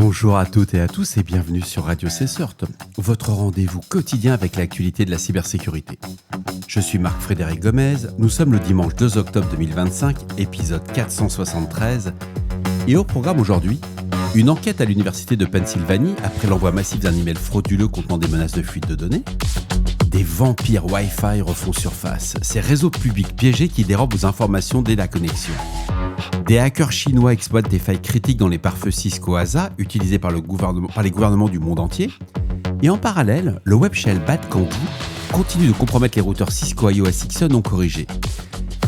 Bonjour à toutes et à tous et bienvenue sur Radio CSERT, votre rendez-vous quotidien avec l'actualité de la cybersécurité. Je suis Marc-Frédéric Gomez, nous sommes le dimanche 2 octobre 2025, épisode 473, et au programme aujourd'hui, une enquête à l'université de Pennsylvanie après l'envoi massif d'un email frauduleux contenant des menaces de fuite de données. Des vampires Wi-Fi refont surface, ces réseaux publics piégés qui dérobent vos informations dès la connexion. Des hackers chinois exploitent des failles critiques dans les pare-feux Cisco ASA utilisés par les gouvernements du monde entier. Et en parallèle, le web shell Bad Candy continue de compromettre les routeurs Cisco iOS XE non corrigés.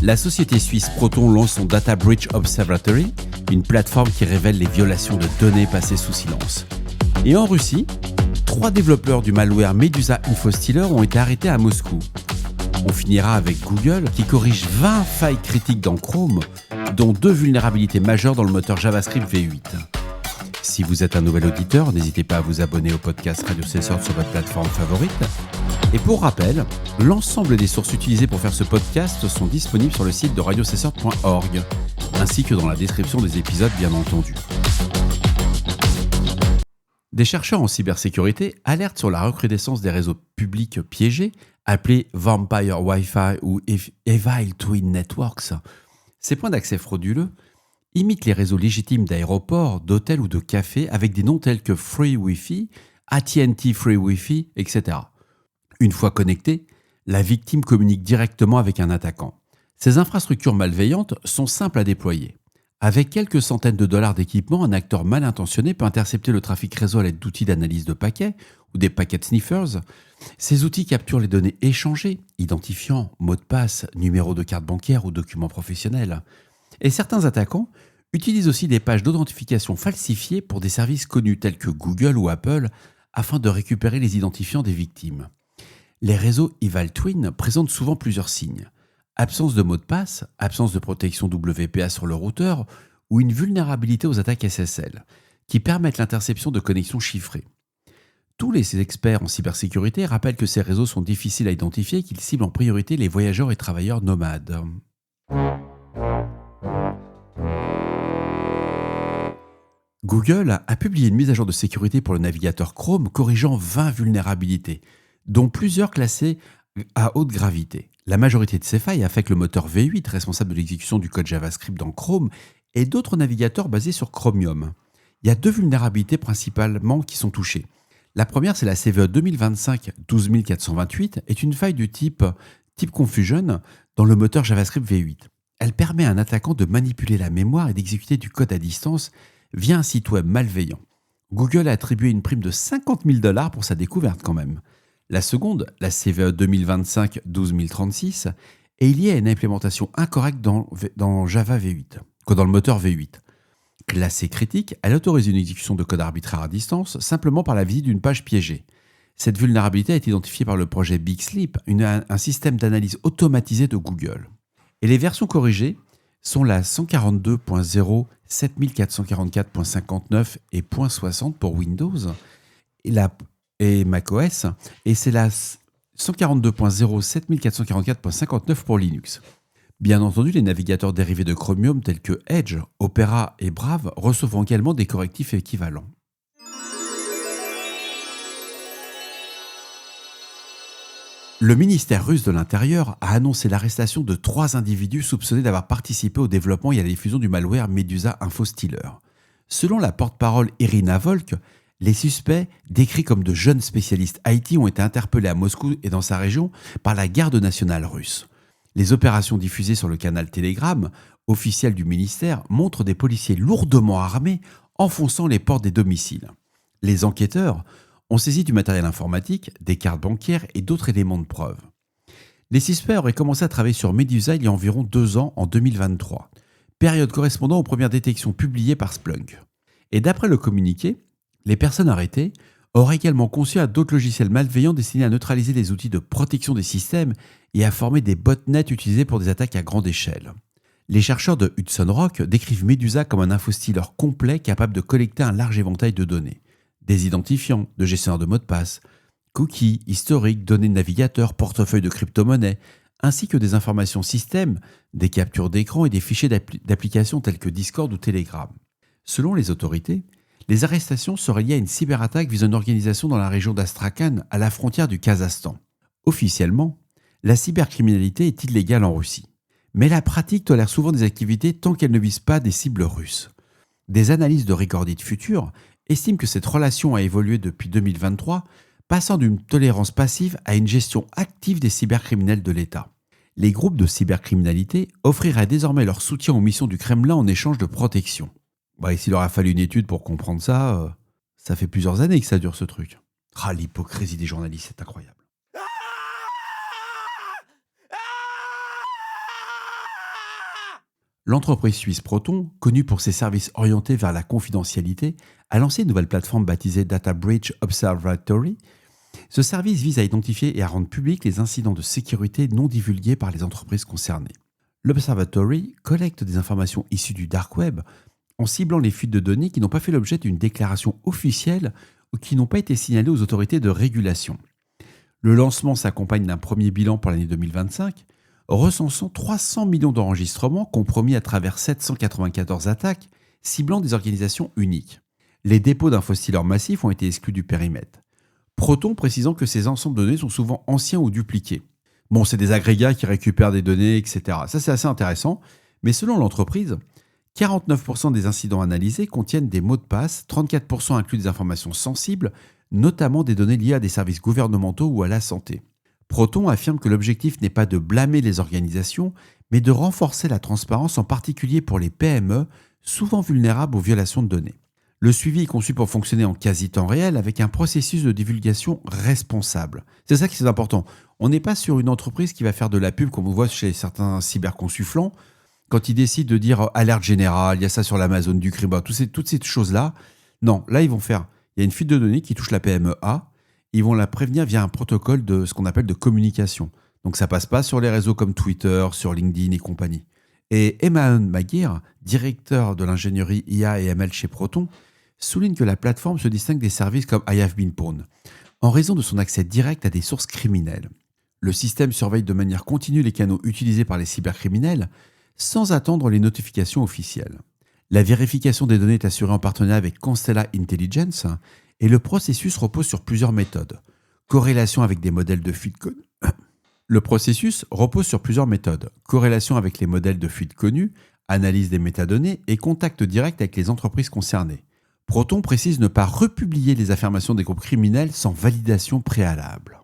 La société suisse Proton lance son Data Breach Observatory, une plateforme qui révèle les violations de données passées sous silence. Et en Russie, 3 développeurs du malware Medusa InfoStealer ont été arrêtés à Moscou. On finira avec Google qui corrige 20 failles critiques dans Chrome, dont 2 vulnérabilités majeures dans le moteur JavaScript V8. Si vous êtes un nouvel auditeur, n'hésitez pas à vous abonner au podcast Radio CSERT sur votre plateforme favorite. Et pour rappel, l'ensemble des sources utilisées pour faire ce podcast sont disponibles sur le site de radiocSERT.org, ainsi que dans la description des épisodes bien entendu. Des chercheurs en cybersécurité alertent sur la recrudescence des réseaux publics piégés, appelés Vampire Wi-Fi ou Evil Twin Networks. Ces points d'accès frauduleux imitent les réseaux légitimes d'aéroports, d'hôtels ou de cafés avec des noms tels que Free Wi-Fi, AT&T Free Wi-Fi, etc. Une fois connecté, la victime communique directement avec un attaquant. Ces infrastructures malveillantes sont simples à déployer. Avec quelques centaines de dollars d'équipement, un acteur mal intentionné peut intercepter le trafic réseau à l'aide d'outils d'analyse de paquets ou des packet sniffers. Ces outils capturent les données échangées, identifiants, mots de passe, numéros de carte bancaire ou documents professionnels. Et certains attaquants utilisent aussi des pages d'authentification falsifiées pour des services connus tels que Google ou Apple afin de récupérer les identifiants des victimes. Les réseaux Evil Twin présentent souvent plusieurs signes. Absence de mot de passe, absence de protection WPA sur le routeur ou une vulnérabilité aux attaques SSL qui permettent l'interception de connexions chiffrées. Tous les experts en cybersécurité rappellent que ces réseaux sont difficiles à identifier et qu'ils ciblent en priorité les voyageurs et travailleurs nomades. Google a publié une mise à jour de sécurité pour le navigateur Chrome corrigeant 20 vulnérabilités, dont plusieurs classées à haute gravité. La majorité de ces failles affectent le moteur V8 responsable de l'exécution du code JavaScript dans Chrome et d'autres navigateurs basés sur Chromium. Il y a 2 vulnérabilités principalement qui sont touchées. La première, c'est la CVE 2025-12428, est une faille du type confusion dans le moteur JavaScript V8. Elle permet à un attaquant de manipuler la mémoire et d'exécuter du code à distance via un site web malveillant. Google a attribué une prime de $50 000 pour sa découverte quand même. La seconde, la CVE 2025-12036, est liée à une implémentation incorrecte dans Java V8, dans le moteur V8. Classée critique, elle autorise une exécution de code arbitraire à distance simplement par la visite d'une page piégée. Cette vulnérabilité a été identifiée par le projet Big Sleep, un système d'analyse automatisé de Google. Et les versions corrigées sont la 142.0, 7444.59 et .60 pour Windows et macOS, et c'est la 142.0, 7444.59 pour Linux. Bien entendu, les navigateurs dérivés de Chromium tels que Edge, Opera et Brave recevront également des correctifs équivalents. Le ministère russe de l'Intérieur a annoncé l'arrestation de 3 individus soupçonnés d'avoir participé au développement et à la diffusion du malware Medusa InfoStealer. Selon la porte-parole Irina Volk, les suspects, décrits comme de jeunes spécialistes IT, ont été interpellés à Moscou et dans sa région par la garde nationale russe. Les opérations diffusées sur le canal Telegram, officiel du ministère, montrent des policiers lourdement armés enfonçant les portes des domiciles. Les enquêteurs ont saisi du matériel informatique, des cartes bancaires et d'autres éléments de preuve. Les suspects auraient commencé à travailler sur Medusa il y a environ 2 ans, en 2023, période correspondant aux premières détections publiées par Splunk. Et d'après le communiqué, les personnes arrêtées auraient également conçu d'autres logiciels malveillants destinés à neutraliser les outils de protection des systèmes et à former des botnets utilisés pour des attaques à grande échelle. Les chercheurs de Hudson Rock décrivent Medusa comme un infostealer complet capable de collecter un large éventail de données. Des identifiants, de gestionnaires de mots de passe, cookies, historiques, données de navigateurs, portefeuilles de crypto-monnaies, ainsi que des informations système, des captures d'écran et des fichiers d'applications tels que Discord ou Telegram. Selon les autorités, Les arrestations seraient liées à une cyberattaque visant une organisation dans la région d'Astrakhan, à la frontière du Kazakhstan. Officiellement, la cybercriminalité est illégale en Russie. Mais la pratique tolère souvent des activités tant qu'elles ne visent pas des cibles russes. Des analyses de Recorded Future estiment que cette relation a évolué depuis 2023, passant d'une tolérance passive à une gestion active des cybercriminels de l'État. Les groupes de cybercriminalité offriraient désormais leur soutien aux missions du Kremlin en échange de protection. Et s'il aura fallu une étude pour comprendre ça, ça fait plusieurs années que ça dure ce truc. L'hypocrisie des journalistes, c'est incroyable. L'entreprise suisse Proton, connue pour ses services orientés vers la confidentialité, a lancé une nouvelle plateforme baptisée Data Breach Observatory. Ce service vise à identifier et à rendre publics les incidents de sécurité non divulgués par les entreprises concernées. L'Observatory collecte des informations issues du dark web en ciblant les fuites de données qui n'ont pas fait l'objet d'une déclaration officielle ou qui n'ont pas été signalées aux autorités de régulation. Le lancement s'accompagne d'un premier bilan pour l'année 2025, recensant 300 millions d'enregistrements compromis à travers 794 attaques, ciblant des organisations uniques. Les dépôts d'infostealers massifs ont été exclus du périmètre. Proton précisant que ces ensembles de données sont souvent anciens ou dupliqués. C'est des agrégats qui récupèrent des données, etc. Ça, c'est assez intéressant. Mais selon l'entreprise, 49% des incidents analysés contiennent des mots de passe, 34% incluent des informations sensibles, notamment des données liées à des services gouvernementaux ou à la santé. Proton affirme que l'objectif n'est pas de blâmer les organisations, mais de renforcer la transparence, en particulier pour les PME, souvent vulnérables aux violations de données. Le suivi est conçu pour fonctionner en quasi-temps réel avec un processus de divulgation responsable. C'est ça qui est important. On n'est pas sur une entreprise qui va faire de la pub comme on voit chez certains cyberconsultants. Quand ils décident de dire alerte générale, il y a ça sur l'Amazon du Criba, toutes ces choses-là. Non, là ils vont faire, il y a une fuite de données qui touche la PME A, ils vont la prévenir via un protocole de ce qu'on appelle de communication. Donc ça passe pas sur les réseaux comme Twitter, sur LinkedIn et compagnie. Et Emmanuel Maguire, directeur de l'ingénierie IA et ML chez Proton, souligne que la plateforme se distingue des services comme I Have Been Pwned, en raison de son accès direct à des sources criminelles. Le système surveille de manière continue les canaux utilisés par les cybercriminels, sans attendre les notifications officielles. La vérification des données est assurée en partenariat avec Constella Intelligence et le processus repose sur plusieurs méthodes. Corrélation avec des modèles de fuite connus. Le processus repose sur plusieurs méthodes. Corrélation avec les modèles de fuite connus, analyse des métadonnées et contact direct avec les entreprises concernées. Proton précise ne pas republier les affirmations des groupes criminels sans validation préalable.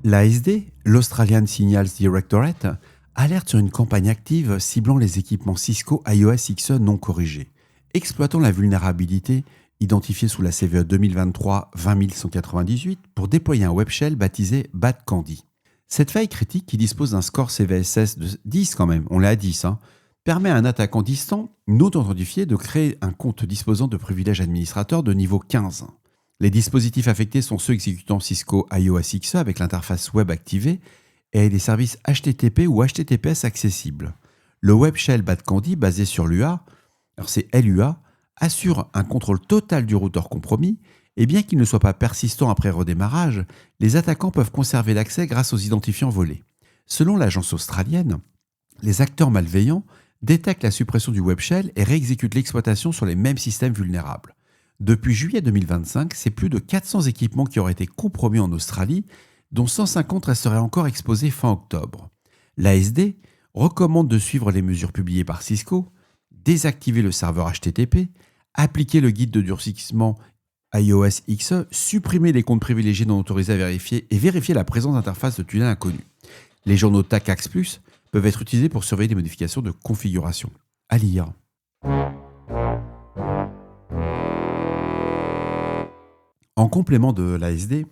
L'ASD, l'Australian Signals Directorate, alerte sur une campagne active ciblant les équipements Cisco iOS XE non corrigés, exploitant la vulnérabilité identifiée sous la CVE 2023-20198 pour déployer un web shell baptisé Bad Candy. Cette faille critique, qui dispose d'un score CVSS de 10 quand même, on l'a à 10, permet à un attaquant distant, non identifié, de créer un compte disposant de privilèges administrateurs de niveau 15. Les dispositifs affectés sont ceux exécutant Cisco iOS XE avec l'interface web activée et les services HTTP ou HTTPS accessibles. Le web shell Bad Candy, basé sur l'UA, alors c'est LUA, assure un contrôle total du routeur compromis, et bien qu'il ne soit pas persistant après redémarrage, les attaquants peuvent conserver l'accès grâce aux identifiants volés. Selon l'agence australienne, les acteurs malveillants détectent la suppression du web shell et réexécutent l'exploitation sur les mêmes systèmes vulnérables. Depuis juillet 2025, c'est plus de 400 équipements qui auraient été compromis en Australie, dont 150 resteraient encore exposés fin octobre. L'ASD recommande de suivre les mesures publiées par Cisco, désactiver le serveur HTTP, appliquer le guide de durcissement iOS XE, supprimer les comptes privilégiés non autorisés à vérifier et vérifier la présence d'interfaces de tunnels inconnus. Les journaux TACAX Plus peuvent être utilisés pour surveiller des modifications de configuration. À lire. En complément de l'ASD,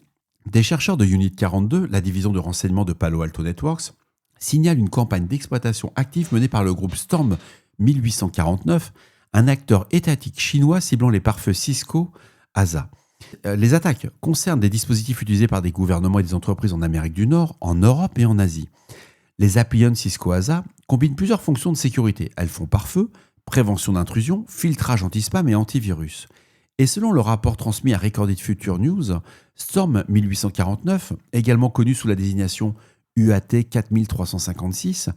des chercheurs de Unit 42, la division de renseignement de Palo Alto Networks, signalent une campagne d'exploitation active menée par le groupe Storm 1849, un acteur étatique chinois ciblant les pare-feux Cisco ASA. Les attaques concernent des dispositifs utilisés par des gouvernements et des entreprises en Amérique du Nord, en Europe et en Asie. Les appliances Cisco ASA combinent plusieurs fonctions de sécurité. Elles font pare-feu, prévention d'intrusion, filtrage anti-spam et antivirus. Et selon le rapport transmis à Recorded Future News, Storm 1849, également connu sous la désignation UAT 4356,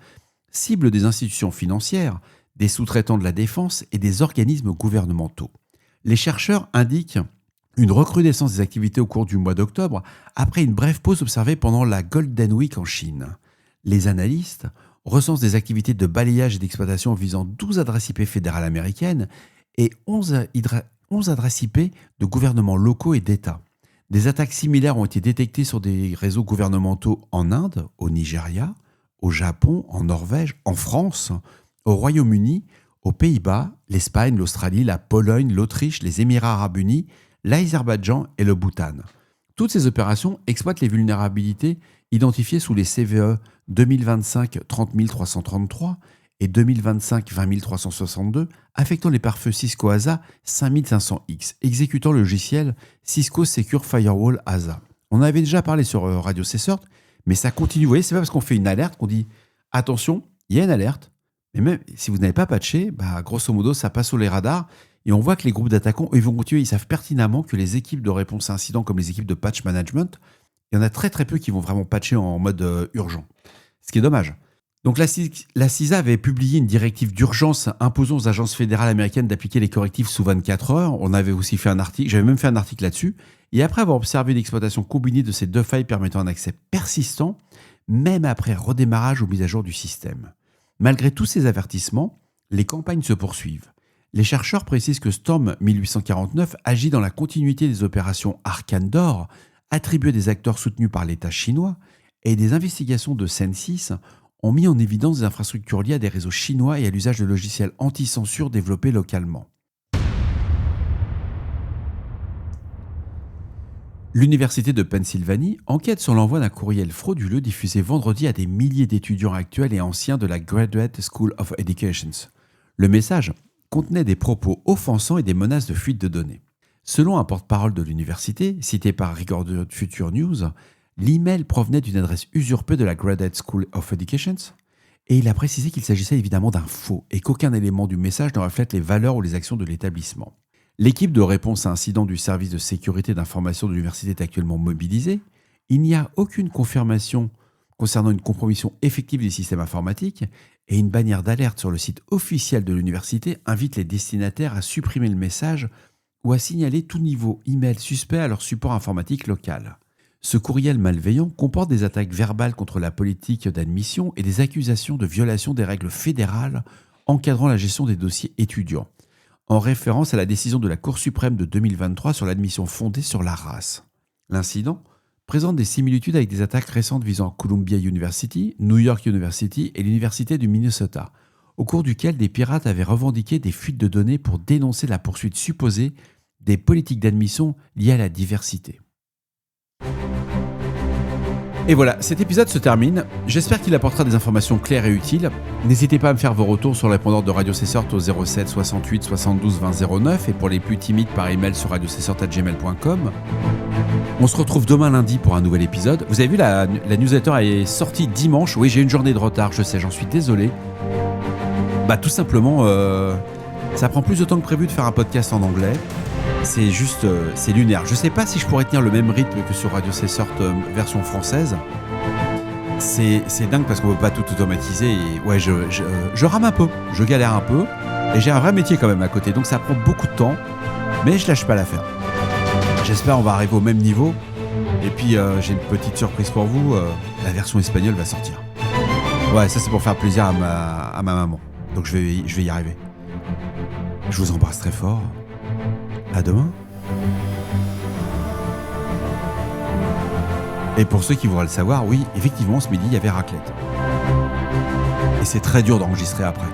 cible des institutions financières, des sous-traitants de la défense et des organismes gouvernementaux. Les chercheurs indiquent une recrudescence des activités au cours du mois d'octobre après une brève pause observée pendant la Golden Week en Chine. Les analystes recensent des activités de balayage et d'exploitation visant 12 adresses IP fédérales américaines et 11 adresses IP de gouvernements locaux et d'États. Des attaques similaires ont été détectées sur des réseaux gouvernementaux en Inde, au Nigeria, au Japon, en Norvège, en France, au Royaume-Uni, aux Pays-Bas, l'Espagne, l'Australie, la Pologne, l'Autriche, les Émirats arabes unis, l'Azerbaïdjan et le Bhoutan. Toutes ces opérations exploitent les vulnérabilités identifiées sous les CVE 2025 30333 et 2025 20362, affectant les pare-feux Cisco ASA 5500X, exécutant le logiciel Cisco Secure Firewall ASA. On en avait déjà parlé sur Radio CSort, mais ça continue. Vous voyez, c'est pas parce qu'on fait une alerte qu'on dit « Attention, il y a une alerte ». Mais même si vous n'avez pas patché, grosso modo, ça passe sous les radars. Et on voit que les groupes d'attaquants, ils vont continuer. Ils savent pertinemment que les équipes de réponse à incidents, comme les équipes de patch management, il y en a très très peu qui vont vraiment patcher en mode urgent. Ce qui est dommage. Donc la CISA avait publié une directive d'urgence imposant aux agences fédérales américaines d'appliquer les correctifs sous 24 heures. On avait aussi fait un article, j'avais même fait un article là-dessus. Et après avoir observé l'exploitation combinée de ces deux failles permettant un accès persistant, même après redémarrage ou mise à jour du système. Malgré tous ces avertissements, les campagnes se poursuivent. Les chercheurs précisent que Storm 1849 agit dans la continuité des opérations Arcane d'Or, attribuées à des acteurs soutenus par l'État chinois, et des investigations de Censys ont mis en évidence des infrastructures liées à des réseaux chinois et à l'usage de logiciels anti-censure développés localement. L'Université de Pennsylvanie enquête sur l'envoi d'un courriel frauduleux diffusé vendredi à des milliers d'étudiants actuels et anciens de la Graduate School of Education. Le message contenait des propos offensants et des menaces de fuite de données. Selon un porte-parole de l'université, cité par Recorded Future News, l'email provenait d'une adresse usurpée de la Graduate School of Education et il a précisé qu'il s'agissait évidemment d'un faux et qu'aucun élément du message ne reflète les valeurs ou les actions de l'établissement. L'équipe de réponse à incident du service de sécurité d'information de l'université est actuellement mobilisée. Il n'y a aucune confirmation concernant une compromission effective des systèmes informatiques et une bannière d'alerte sur le site officiel de l'université invite les destinataires à supprimer le message ou à signaler tout niveau email suspect à leur support informatique local. Ce courriel malveillant comporte des attaques verbales contre la politique d'admission et des accusations de violation des règles fédérales encadrant la gestion des dossiers étudiants, en référence à la décision de la Cour suprême de 2023 sur l'admission fondée sur la race. L'incident présente des similitudes avec des attaques récentes visant Columbia University, New York University et l'Université du Minnesota, au cours duquel des pirates avaient revendiqué des fuites de données pour dénoncer la poursuite supposée des politiques d'admission liées à la diversité. Et voilà, cet épisode se termine. J'espère qu'il apportera des informations claires et utiles. N'hésitez pas à me faire vos retours sur le répondeur de Radio CSort au 07 68 72 20 09 et pour les plus timides par email sur radiocessort@gmail.com. On se retrouve demain lundi pour un nouvel épisode. Vous avez vu, la newsletter est sortie dimanche. Oui, j'ai une journée de retard, je sais, j'en suis désolé. Tout simplement, ça prend plus de temps que prévu de faire un podcast en anglais. C'est juste, c'est lunaire. Je sais pas si je pourrais tenir le même rythme que sur Radio CSort version française. C'est dingue parce qu'on peut pas tout automatiser et ouais, je rame un peu, je galère un peu et j'ai un vrai métier quand même à côté, donc ça prend beaucoup de temps, mais je lâche pas l'affaire. J'espère on va arriver au même niveau et puis j'ai une petite surprise pour vous, la version espagnole va sortir. Ouais, ça c'est pour faire plaisir à ma maman, donc je vais y arriver. Je vous embrasse très fort. À demain. Et pour ceux qui voudraient le savoir, oui, effectivement, ce midi, il y avait raclette. Et c'est très dur d'enregistrer après.